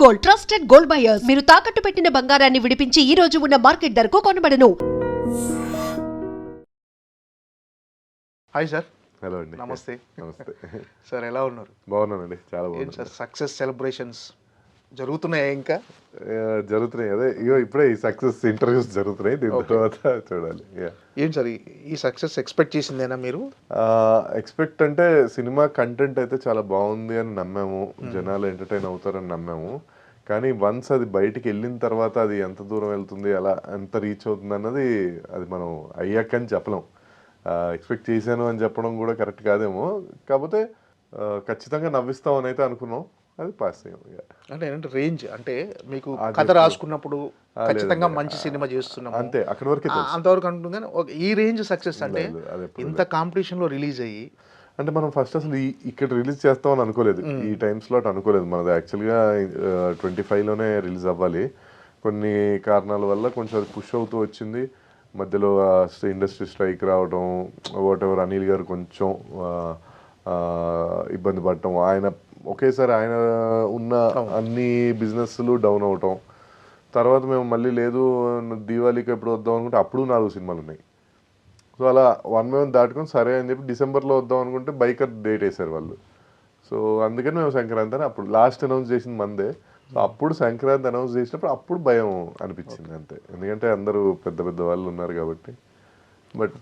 Gold, trusted gold buyers. మీరు తాకట్టు పెట్టిన బంగారాన్ని విడిపించి ఈ రోజు ఉన్న మార్కెట్ ధరకు కొనబడను. Hi sir. హలో అండి. నమస్తే. నమస్తే సార్, ఎలా ఉన్నారు? బాగున్నానండి, చాలా ఏంటి బాగున్నాను. సార్, సక్సెస్ సెలబ్రేషన్స్ జరుగుతున్నాయా ఇంకా? జరుగుతున్నాయి, అదే ఇప్పుడే ఈ సక్సెస్ ఇంటర్వ్యూస్ జరుగుతున్నాయి, దీని తర్వాత చూడాలి. ఏంటి సార్, ఈ సక్సెస్ ఎక్స్పెక్ట్ చేసిందేనా మీరు? ఎక్స్పెక్ట్ అంటే సినిమా కంటెంట్ అయితే చాలా బాగుంది అని నమ్మాము, జనాలు ఎంటర్టైన్ అవుతారని నమ్మాము. కానీ వన్స్ అది బయటికి వెళ్ళిన తర్వాత అది ఎంత దూరం వెళ్తుంది, ఎలా ఎంత రీచ్ అవుతుంది అన్నది అది మనం అయ్యాకని చెప్పలేం. ఎక్స్పెక్ట్ చేశాను అని చెప్పడం కూడా కరెక్ట్ కాదేమో, కాకపోతే ఖచ్చితంగా నవ్విస్తామని అయితే అనుకున్నాం, అది పాస్ అయ్యాం. అంటే ఏంటంటే రేంజ్, అంటే మీకు కథ రాసుకున్నప్పుడు ఖచ్చితంగా మంచి సినిమా చేస్తున్నాం అంతే, అక్కడి వరకే అంతవరకు అంటుంది. కానీ ఈ రేంజ్ సక్సెస్ అంటే ఇంత కాంపిటీషన్లో రిలీజ్ అయ్యి, అంటే మనం ఫస్ట్ అసలు ఇక్కడ రిలీజ్ చేస్తామని అనుకోలేదు, ఈ టైం స్లాట్ అనుకోలేదు మనది. యాక్చువల్గా 25లోనే రిలీజ్ అవ్వాలి. కొన్ని కారణాల వల్ల కొంచెం అది పుష్ అవుతూ వచ్చింది. మధ్యలో ఇండస్ట్రీ స్ట్రైక్ రావడం, వాట్ ఎవర్, అనిల్ గారు కొంచెం ఇబ్బంది పడటం, ఆయన ఒకేసారి ఆయన ఉన్న అన్ని బిజినెస్లు డౌన్ అవటం. తర్వాత మేము మళ్ళీ లేదు దీవాళీకి ఎప్పుడు వద్దాం అనుకుంటే అప్పుడు 4 సినిమాలు ఉన్నాయి. సో అలా 1 by 1 దాటుకొని సరే అని చెప్పి డిసెంబర్లో వద్దాం అనుకుంటే బైకర్ డేట్ వేశారు వాళ్ళు. సో అందుకని మేము సంక్రాంతి అని అప్పుడు లాస్ట్ అనౌన్స్ చేసింది మందే. సో అప్పుడు సంక్రాంతి అనౌన్స్ చేసినప్పుడు అప్పుడు భయం అనిపించింది అంతే, ఎందుకంటే అందరూ పెద్ద పెద్ద వాళ్ళు ఉన్నారు కాబట్టి. బట్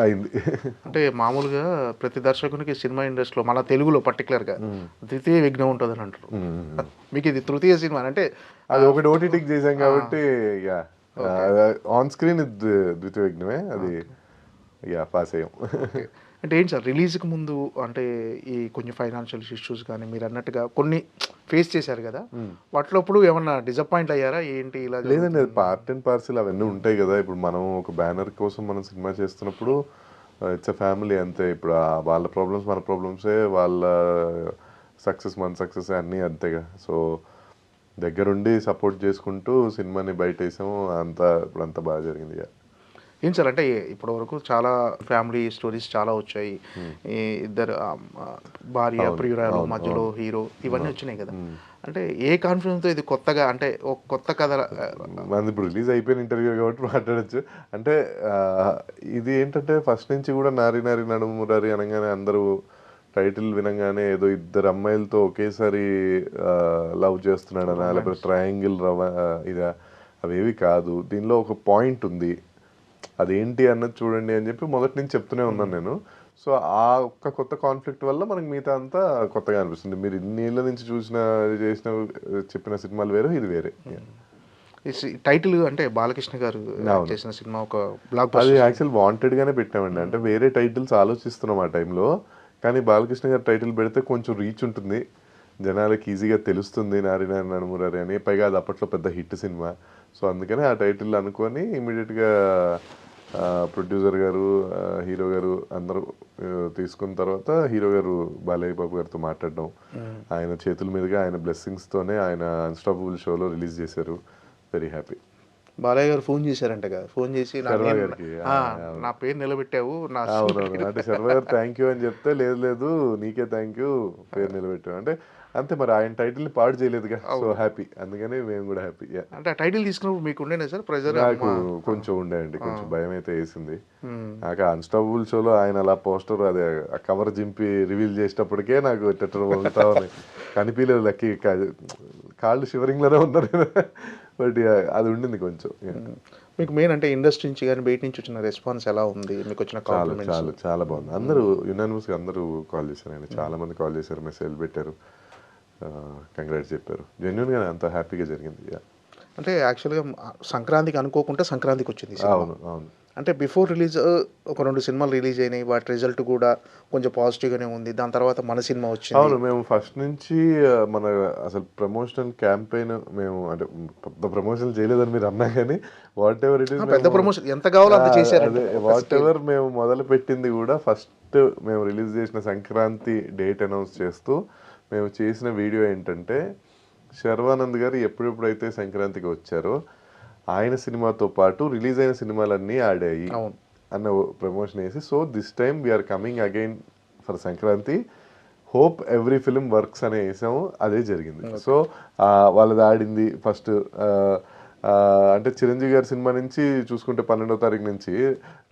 అయింది. అంటే మామూలుగా ప్రతి దర్శకునికి సినిమా ఇండస్ట్రీలో మన తెలుగులో పర్టికులర్గా ద్వితీయ విఘ్నం ఉంటుంది అని అంటారు. మీకు ఇది తృతీయ సినిమా అంటే అది ఒకటి ఓటీటీకి చేసాం కాబట్టి ఆన్ స్క్రీన్ ద్వితీయ విఘ్నమే, అది పాస్ అయ్యాం. అంటే ఏంటి సార్, రిలీజ్కి ముందు అంటే ఈ కొంచెం ఫైనాన్షియల్ ఇష్యూస్ కానీ మీరు అన్నట్టుగా కొన్ని ఫేస్ చేశారు కదా, వాటిలోప్పుడు ఏమన్నా డిసప్పాయింట్ అయ్యారా ఏంటి? ఇలా లేదండి, అది పార్ట్ అండ్ పార్సల్ అవన్నీ ఉంటాయి కదా. ఇప్పుడు మనం ఒక బ్యానర్ కోసం మనం సినిమా చేస్తున్నప్పుడు ఇట్స్ అ ఫ్యామిలీ అంతే. ఇప్పుడు వాళ్ళ ప్రాబ్లమ్స్ మన ప్రాబ్లమ్సే, వాళ్ళ సక్సెస్ మన సక్సెస్ అన్నీ అంతేగా. సో దగ్గరుండి సపోర్ట్ చేసుకుంటూ సినిమాని బయట వేసాము, ఇప్పుడు అంతా బాగా జరిగింది. ఏం సార్, అంటే ఇప్పటి వరకు చాలా ఫ్యామిలీ స్టోరీస్ చాలా వచ్చాయి. ఈ ఇద్దరు భార్య ప్రియురాలు మధ్యలో హీరో ఇవన్నీ వచ్చినాయి కదా. అంటే ఏ కాన్ఫిడెన్స్తో ఇది కొత్తగా, అంటే ఒక కొత్త కథ మనది ఇప్పుడు రిలీజ్ అయిపోయిన ఇంటర్వ్యూ కాబట్టి మాట్లాడచ్చు. అంటే ఇది ఏంటంటే ఫస్ట్ నుంచి కూడా నారి నారి నడుము మురారి అనగానే అందరూ టైటిల్ వినగానే ఏదో ఇద్దరు అమ్మాయిలతో ఒకేసారి లవ్ చేస్తున్నాడనా, లేకపోతే ట్రయాంగిల్ ఇదా, అవేవి కాదు. దీనిలో ఒక పాయింట్ ఉంది, అదేంటి అన్నది చూడండి అని చెప్పి మొదటి నుంచి చెప్తూనే ఉన్నాను నేను. సో ఆ ఒక్క కొత్త కాన్ఫ్లిక్ట్ వల్ల మనకి మిగతా అంతా కొత్తగా అనిపిస్తుంది. మీరు ఇన్నేళ్ళ నుంచి చెప్పిన సినిమాలు వేరు, ఇది వేరే. టైటిల్ అంటే బాలకృష్ణ గారు చేసిన సినిమా ఒక బ్లాక్ అది యాక్చువల్ వాంటెడ్గానే పెట్టామండి. అంటే వేరే టైటిల్స్ ఆలోచిస్తున్నాం ఆ టైంలో, కానీ బాలకృష్ణ గారు టైటిల్ పెడితే కొంచెం రీచ్ ఉంటుంది, జనాలకి ఈజీగా తెలుస్తుంది నారి నారి నడుమురారి అని. పైగా అది అప్పట్లో పెద్ద హిట్ సినిమా. సో అందుకని ఆ టైటిల్ అనుకొని ఇమీడియట్గా ప్రొడ్యూసర్ గారు, హీరో గారు అందరూ తీసుకున్న తర్వాత హీరో గారు బాలయ్య బాబు గారితో మాట్లాడడం, ఆయన చేతుల మీదుగా ఆయన బ్లెస్సింగ్స్తోనే ఆయన అన్స్టాపబుల్ షోలో రిలీజ్ చేశారు. Very happy. బాలయ్య గారు ఫోన్ చేశారంట కదా, ఫోన్ చేసి నా పేరు నిలబెట్టావు అంటే శర్మ గారు థ్యాంక్ యూ అని చెప్తే లేదు నీకే థ్యాంక్ యూ, పేరు నిలబెట్టావు అంటే అంతే. మరి ఆయన టైటిల్ పాడు చేయలేదుగా, సో హ్యాపీ, అందుకని మేము కూడా హ్యాపీ. అంటే ఆ టైటిల్ తీసుకున్నప్పుడు మీకు ఉండేనా సార్ ప్రెజర్? నాకు కొంచెం ఉండేయండి, కొంచెం భయం అయితే వేసింది. నాకు అన్స్టాపబుల్ షోలో ఆయన అలా పోస్టర్ అదే కవర్ జింపి రివీల్ చేసేటప్పటికే నాకు వెళ్తా ఉన్నాయి, కనిపించలేదు. లక్కీ కాళ్ళు షివరింగ్లోనే ఉన్నారు, బట్ అది ఉండింది కొంచెం. మీకు మెయిన్ అంటే ఇండస్ట్రీ నుంచి కానీ బయట నుంచి వచ్చిన రెస్పాన్స్ ఎలా ఉంది? మీకు వచ్చిన చాలా చాలా బాగుంది. అందరూ యునానిమస్గా అందరూ కాల్ చేశారు, ఆయన చాలా మంది కాల్ చేశారు, మెసేజ్ పెట్టారు, కంగ్రాట్స్ చెప్పారు. జెన్యున్గా అంత హ్యాపీగా జరిగింది. అంటే యాక్చువల్గా సంక్రాంతికి అనుకోకుండా సంక్రాంతికి వచ్చింది. అవును అవును. అంటే బిఫోర్ రిలీజ్ ఒక 2 సినిమాలు రిలీజ్ అయినాయి, వాటి రిజల్ట్ కూడా కొంచెం పాజిటివ్గానే ఉంది. దాని తర్వాత మన సినిమా వచ్చింది. అవును, మేము ఫస్ట్ నుంచి మన అసలు ప్రమోషనల్ క్యాంపెయిన్ మేము అంటే పెద్ద ప్రమోషన్ చేయలేదని మీరు అన్నా కానీ వాట్ ఎవర్ ఇట్ ఈస్, పెద్ద ప్రమోషన్ ఎంత కావాలో అంత చేశారు. అదే వాట్ ఎవర్ మేము మొదలు పెట్టింది కూడా ఫస్ట్ మేము రిలీజ్ చేసిన సంక్రాంతి డేట్ అనౌన్స్ చేస్తూ మేము చేసిన వీడియో ఏంటంటే, శర్వానంద్ గారు ఎప్పుడెప్పుడైతే సంక్రాంతికి వచ్చారో ఆయన సినిమాతో పాటు రిలీజ్ అయిన సినిమాలన్నీ ఆడాయి అన్న ప్రమోషన్ వేసి, so this time we are coming again for Sankranti hope every film works అనే వేసాము, అదే జరిగింది. సో వాళ్ళది ఆడింది ఫస్ట్. అంటే చిరంజీవి గారి సినిమా నుంచి చూసుకుంటే 12వ తారీఖు నుంచి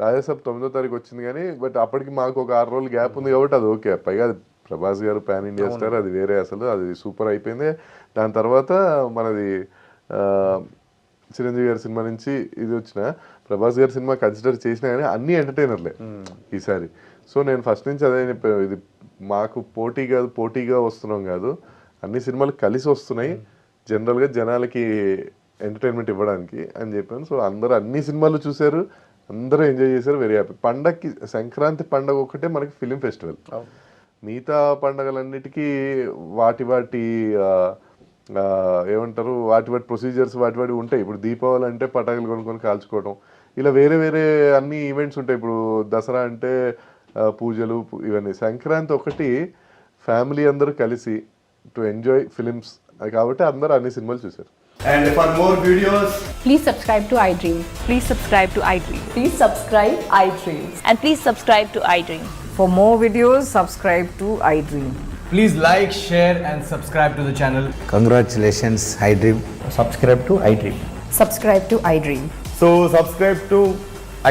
రాజాసాబ్ 9వ తారీఖు వచ్చింది, కానీ బట్ అప్పటికి మాకు ఒక 6 రోజులు గ్యాప్ ఉంది కాబట్టి అది ఓకే. పైగా అది ప్రభాస్ గారు పాన్ ఇండియా స్టార్, అది వేరే, అసలు అది సూపర్ అయిపోయింది. దాని తర్వాత మనది చిరంజీవి గారి సినిమా నుంచి ఇది వచ్చిన ప్రభాస్ గారి సినిమా కన్సిడర్ చేసినా కానీ అన్ని ఎంటర్టైనర్లే ఈసారి. సో నేను ఫస్ట్ నుంచి అదే చెప్పాను, ఇది మాకు పోటీగా వస్తున్నాం కాదు, అన్ని సినిమాలు కలిసి వస్తున్నాయి జనరల్గా జనాలకి ఎంటర్టైన్మెంట్ ఇవ్వడానికి అని చెప్పాను. సో అందరూ అన్ని సినిమాలు చూశారు, అందరూ ఎంజాయ్ చేశారు, వెరీ హ్యాపీ. పండగకి సంక్రాంతి పండగ ఒకటే మనకి ఫిలిం ఫెస్టివల్, మిగతా పండగలన్నిటికీ వాటి ఏమంటారు వాటి ప్రొసీజర్స్ వాటి ఉంటాయి. ఇప్పుడు దీపావళి అంటే పటాకులు కొనుక్కొని కాల్చుకోవడం, ఇలా వేరే వేరే అన్ని ఈవెంట్స్ ఉంటాయి. ఇప్పుడు దసరా అంటే పూజలు ఇవన్నీ. సంక్రాంతి ఒకటి ఫ్యామిలీ అందరూ కలిసి టు ఎంజాయ్ ఫిలిమ్స్, కాబట్టి అందరూ అన్ని సినిమాలు చూశారు. And for more videos, Please subscribe to iDream. Please subscribe to iDream. Please subscribe iDream. And please subscribe to iDream. For more videos, subscribe to iDream. please like, share and subscribe to the channel. Congratulations, iDream. Subscribe to iDream. Subscribe to iDream. So subscribe to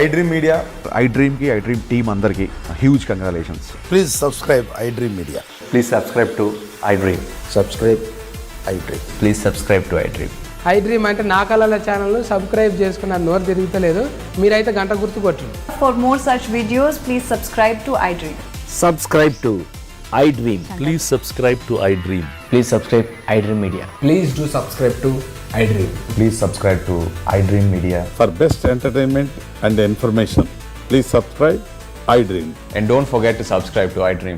iDream Media. iDream ki iDream team andarki huge congratulations. Please subscribe iDream Media. Please subscribe to iDream. Subscribe iDream. Please subscribe to iDream. iDream అంటే నా కళల ఛానల్ను subscribe చేసుకున్న నోరు తిరుగుతలేదు, మీరైతే గంట గుర్తు కొట్టండి. For more such videos, please subscribe to iDream. Subscribe to iDream. Please subscribe to iDream. Please subscribe iDream Media. Please do subscribe to iDream. Please subscribe to iDream Media. For best entertainment and information, please subscribe iDream. And don't forget to subscribe to iDream.